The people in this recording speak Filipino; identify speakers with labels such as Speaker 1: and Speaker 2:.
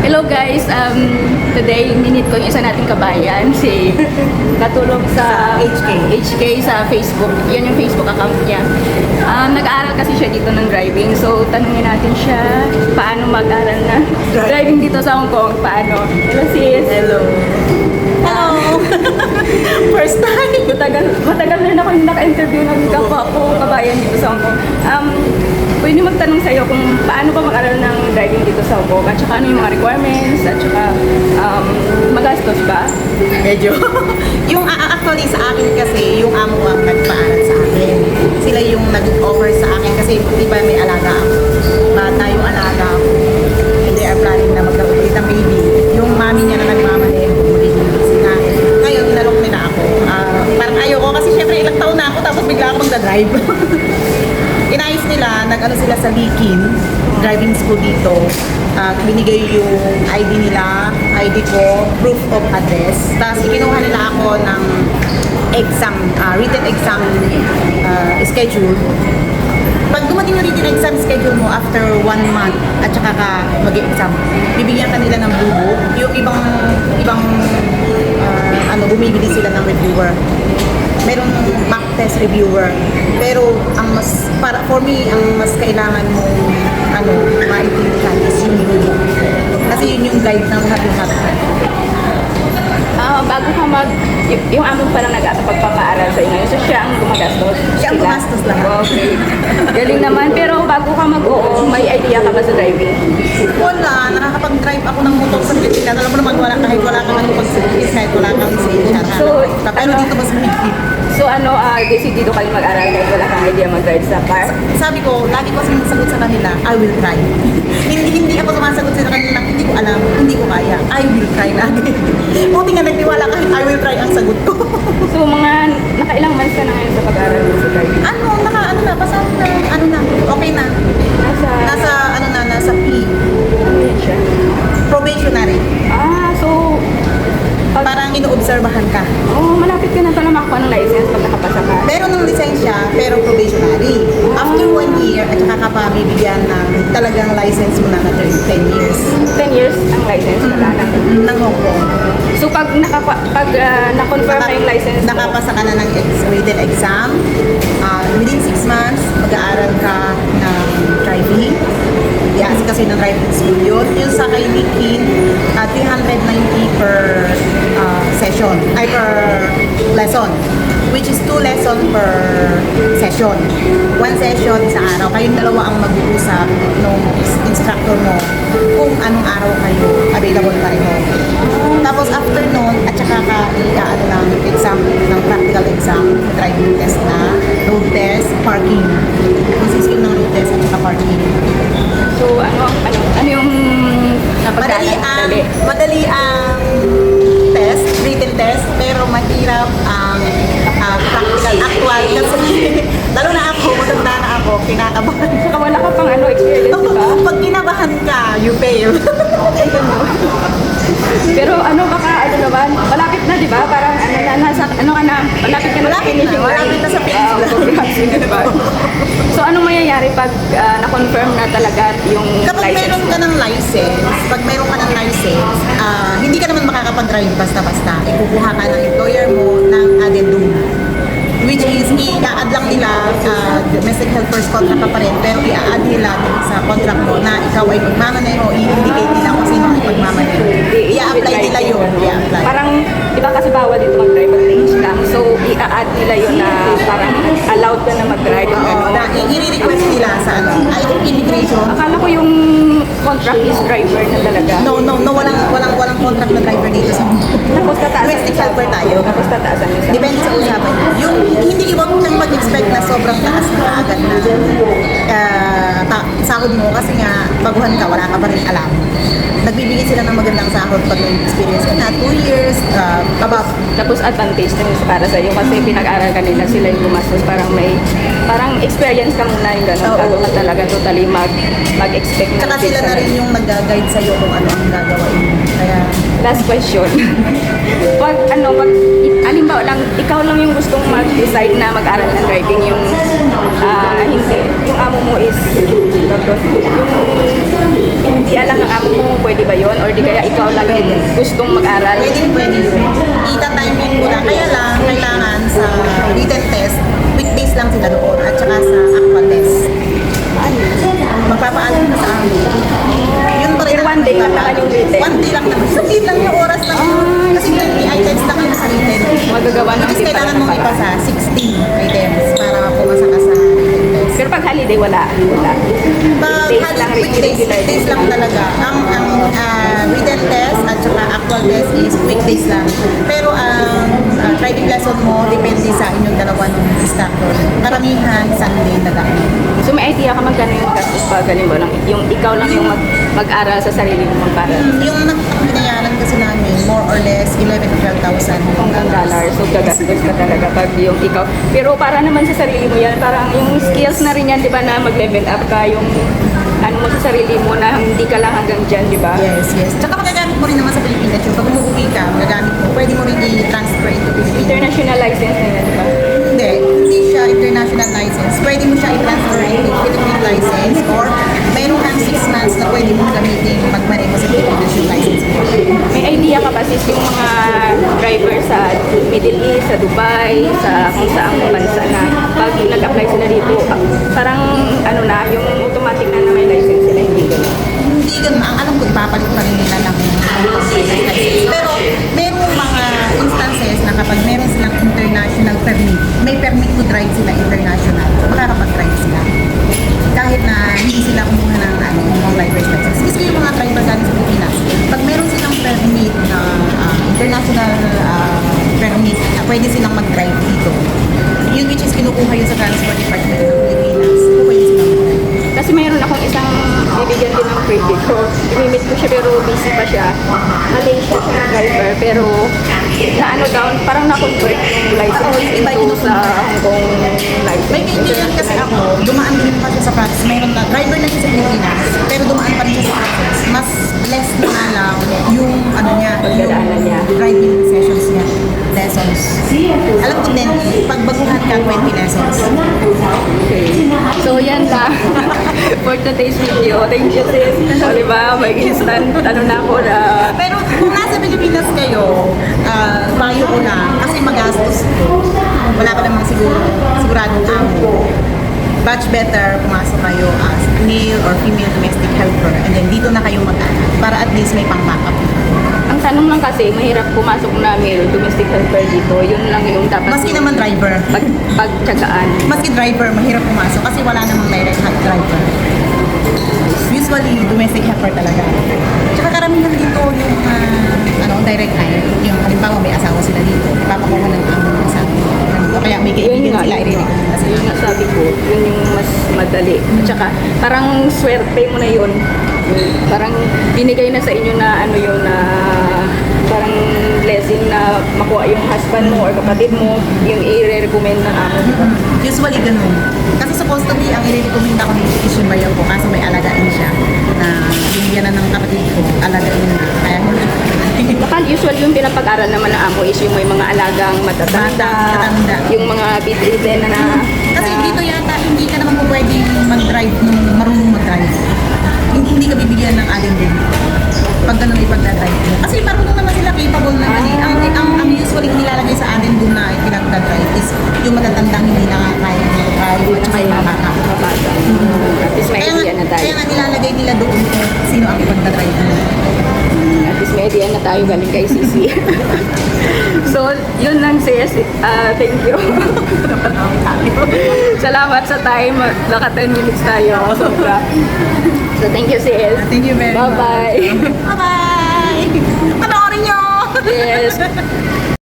Speaker 1: Hello guys, today minute ko yung isa nating kabayan, si katulong sa HK sa Facebook. Yan yung Facebook account niya. Nag-aaral kasi siya dito ng driving. So tanungin natin siya paano mag-aral na driving dito sa Hong Kong. Paano? Hello sis.
Speaker 2: Hello. Hello. First time.
Speaker 1: Matagal na rin ako yung naka-interview ng kapwa ko kabayan dito sa Hong Kong. Pwede magtanong sa'yo kung paano ba mag-aral ng driving dito sa Hong Kong at saka ano yung mga requirements at saka magastos ba?
Speaker 2: Medyo. Yung actually sa akin kasi, yung amo ko ang nagpaaral sa akin. Sila yung nag-offer sa akin kasi di ba may alaga ako. Bata yung alaga ako. And they are planning na magkakulit ng baby. Yung mami niya na nagmamaneho, bumili ng sila. Ngayon, tinalok nila ako. Parang ayoko kasi syempre ilang taon na ako tapos bigla ako magdadrive. Inayos nila, nag-ano sila sa Likin, driving school dito. Binigay yung ID nila, ID ko, proof of address. Tapos ikinuha nila ako ng exam, written exam schedule. Pag dumating yung written exam schedule mo after 1 month at saka ka mag-exam, bibigyan ka nila ng blue book. Yung ibang bumibili sila ng reviewer. Meron mock test reviewer. Pero ang mas for me ang mas kailangan mo maintindihan is yung blue book. Kasi yun yung guide ng lahat.
Speaker 1: Bago ka yung amo pa lang nag-pagpapaaral sa inyo, so siya ang gumagastos?
Speaker 2: Siya ang gumagastos lahat.
Speaker 1: Okay. Galing naman, pero bago ka mag-oo, may idea ka ba sa driving?
Speaker 2: Wala, nakakapag-drive ako ng motor sa Pilipinas. Alam mo naman, kahit wala kang pag-service, kahit wala kang lisensya. Pero dito mas mahigpit.
Speaker 1: So decidido kayo mag-aral kahit wala kang idea mag-drive sa car?
Speaker 2: Sabi ko, lagi ko sinasagot sa kanila, I will try. hindi ako sumasagot sa kanila, hindi ko alam, hindi ko kaya. I will try lagi. Buti nga nagtiwala ka, I will try ang sagot ko.
Speaker 1: So nakailang months ka na ngayon sa pag-aral mo sa driving?
Speaker 2: Pasado na, okay na. Nasa P.
Speaker 1: Ano yun siya?
Speaker 2: Probationary.
Speaker 1: So
Speaker 2: Parang inoobserbahan ka.
Speaker 1: Malapit ka na pala makakuha ng license pag nakapasa ka.
Speaker 2: Meron ng lisensya, pero probationary. After 1 year, at saka ka pa bibigyan ng talagang license mo na 10 years.
Speaker 1: 10 years ang license wala na.
Speaker 2: Ng Hong Kong.
Speaker 1: So pag na-confirm na yung license mo,
Speaker 2: Nakapasa ka na ng written exam, within 6 months, mag-aaral ka ng driving. Kasi ng driving school yun. Yung sa kay Likin, 390 per session, per lesson. Which is 2 lesson per session. 1 session sa araw. Kayong dalawa ang mag-uusap ng instructor mo kung anong araw kayo available pareho. Tapos after nun, at saka ka ng exam, ng practical exam, driving test na, road test, parking. Consist yun ng road test at saka parking.
Speaker 1: so ano yung
Speaker 2: Madali ang test, written test, pero mahirap ang practical, actual. Kasi lalo na ako, matanda na ako, kinakabahan.
Speaker 1: Saka wala ka pang experience, di ba?
Speaker 2: Pag kinabahan ka, you fail.
Speaker 1: Pero baka naman, malapit na, di ba? Parang malapit ka na sa finishing line.
Speaker 2: Malapit na sa finishing line.
Speaker 1: Congrats, di ba? So ano mangyayari pag na-confirm na talaga yung
Speaker 2: Kapag
Speaker 1: license
Speaker 2: meron ka ng license, hindi ka naman makakapag-drive basta-basta. Ikukuha ka ng employer mo ng addendum. Which is, i-add lang nila, domestic health first contract ka pa rin, pero i-add nila sa contract mo na ikaw ay magmamaneho, i-indicate nila kung sino ang magmamaneho. I-apply nila yun.
Speaker 1: Parang, di ba kasi bawal dito mag-drive mag-range lang. So, i-add nila yun na parang allowed ka na mag-drive.
Speaker 2: I-request nila sa immigration.
Speaker 1: Akala ko yung contract is driver na talaga.
Speaker 2: No, walang contract na driver dito sa
Speaker 1: Tapos tataasan
Speaker 2: domestic helper tayo.
Speaker 1: Tapos tataasan niyo sa...
Speaker 2: Depende sa usapan. Yung hindi iwag kang mag-expect na sobrang taas na agad na sahod mo kasi nga baguhan ka, wala ka pa rin alam. Nagbibigay sila ng magandang sahod pag may experience ka na 2 years above.
Speaker 1: Tapos advantage din para sa iyo kasi pinag-aral ka nila sila yung gumastos parang experience ka muna yung gano'n bago ka talaga totally mag-expect na.
Speaker 2: Saka sila na rin yung mag-guide sa'yo kung ano ang gagawin. Kaya
Speaker 1: last question. pag halimbawa lang, ikaw lang yung gustong mag-decide na mag-aral ng driving, yung hindi, yung amo mo is, idea lang ang amo mo, pwede ba yon? Or di kaya ikaw lang yung gustong mag-aral?
Speaker 2: Pwede. Ita-timing ko na. Kaya lang, kailangan sa written test, weekdays lang sila doon at saka sa actual test. Magpapaalam ka sa amin. Yun pa rin.
Speaker 1: Pero one day lang naman yung written.
Speaker 2: One day lang naman. Saglit lang yung oras lang yun. Kasi 20 items lang yung sa written.
Speaker 1: Magagawa ng
Speaker 2: Tapos
Speaker 1: di
Speaker 2: kailangan
Speaker 1: pala
Speaker 2: mong
Speaker 1: ng
Speaker 2: ipasa 16 items para pumasa ka sa written test.
Speaker 1: Pero pag holiday, wala.
Speaker 2: Pag
Speaker 1: Days lang,
Speaker 2: weekdays,
Speaker 1: regular
Speaker 2: weekdays lang talaga. Ang written test at saka actual test is weekdays lang. Pero ang driving lesson mo depende sa inyong dalawa ng instructor. Karamihan, Sunday na lang.
Speaker 1: So may idea ka magkano yung gastos pag galing mo lang, yung ikaw lang yung mag-aral sa sarili mo mag-aral.
Speaker 2: Yung binayaran kasi namin, more or less, 11 to 12,000
Speaker 1: Hanggang dollar. So gagastos ka talaga pag yung ikaw. Pero para naman sa sarili mo yan, parang yung skills na rin yan, di ba, na mag-level up ka, yung ano mo sa sarili mo na hindi ka lang hanggang dyan, di ba?
Speaker 2: Yes. Tsaka magagamit mo rin naman sa Pilipinas. Yung pag umuwi ka, magagamit mo. Pwede mo rin i-transfer into Pilipinas.
Speaker 1: International license na yan, di ba?
Speaker 2: Hindi siya international license. Pwede mo siya i-transfer into Philippine license or meron kang 6 months na pwede mong gamitin magmaneho mo sa Pilipinas yung license mo.
Speaker 1: May idea ka ba sis yung mga driver sa Middle East, sa Dubai, sa kung saang bansa na pag nag-apply sila dito, parang ano na, yung automatic na may license sila, hindi gano'n.
Speaker 2: Hindi ganun. Ang alam ko, ipapalit pa rin nila ng license. Pero merong mga instances na kapag meron silang international permit, may permit to drive sila international, makakapag-drive sila. Kahit na hindi sila kumuha ng mga driver's license. Kasi yung mga driver galing sa Pilipinas, pag meron silang permit na international permit na pwede silang mag-drive dito, yun which is kinukuha yun sa Transport Department ng Pilipinas, pwede silang mag-drive.
Speaker 1: Kasi mayroon akong isang bibigyan din ng credit ko. I-meet ko siya pero busy pa siya. Malaysia siya na driver pero na ano daw, parang na-convert yung license into sa Hong Kong license.
Speaker 2: May kaibigan kasi ako, dumaan din pa siya sa process. Mayroon na, driver na siya sa Pilipinas, pero dumaan pa rin siya sa process. Mas less na nga lang yung ano niya,
Speaker 1: Pagdadaanan niya.
Speaker 2: driving sessions niya, lessons. Alam ko din, pag baguhan ka, 20 lessons.
Speaker 1: Okay. So yan lang for today's video. Thank you sis. O diba, may instant ano na ako na
Speaker 2: Pero kung nasa Pilipinas kayo, payo ko lang, kasi magastos ko. Wala ka namang siguradong amo. Much better pumasok kayo as male or female domestic helper and then dito na kayo mag-anak para at least may pang-backup.
Speaker 1: ang tanong lang kasi, mahirap pumasok na may domestic helper dito. Yun lang yung dapat
Speaker 2: Maski naman driver,
Speaker 1: pagtsagaan.
Speaker 2: maski driver, mahirap pumasok kasi wala namang direct hand driver. Usually, domestic helper talaga. Tsaka karamihan dito yung direct hire. Yung halimbawa may asawa sila dito, ipapakuha ng amo ng asawa. O kaya may kaibigan sila, i-recommend na sila.
Speaker 1: Yun nga sabi ko, yun yung mas madali. At saka, parang swerte mo na yun. Parang binigay na sa inyo na ano yun na parang blessing na makuha yung husband mo or kapatid mo, yung i-recommend ng amo.
Speaker 2: Usually ganun. Kasi supposed to be, ang i-recommend ako dito is yung bayan ko kaso may alagain siya na binigyan na ng kapatid ko, alagain na. Kaya
Speaker 1: Baka usually yung pinapag-aral naman ng amo is yung may mga alagang matatanda,
Speaker 2: Matatanda.
Speaker 1: yung mga bedridden na
Speaker 2: Kasi dito yata, hindi ka naman po pwedeng mag-drive nung marunong mag-drive. Hindi ka bibigyan ng alin din. Pag ganun ipagdadrive mo. Kasi marunong naman sila capable naman eh. Ang usually nilalagay sa alin doon na pinagdadrive is yung matatandang hindi nakakaya mag-drive at saka yung bata.
Speaker 1: mabata. At least may idea na tayo.
Speaker 2: Kaya nga nilalagay nila doon kung sino ang ipagdadrive mo.
Speaker 1: At least may idea na tayo galing kay Sisi. So, yun lang sis. Thank you. Salamat sa time. Naka 10 minutes tayo. Sobra. So, thank you sis.
Speaker 2: Thank you very much.
Speaker 1: Bye-bye.
Speaker 2: Bye-bye! Panoorin nyo!
Speaker 1: Yes.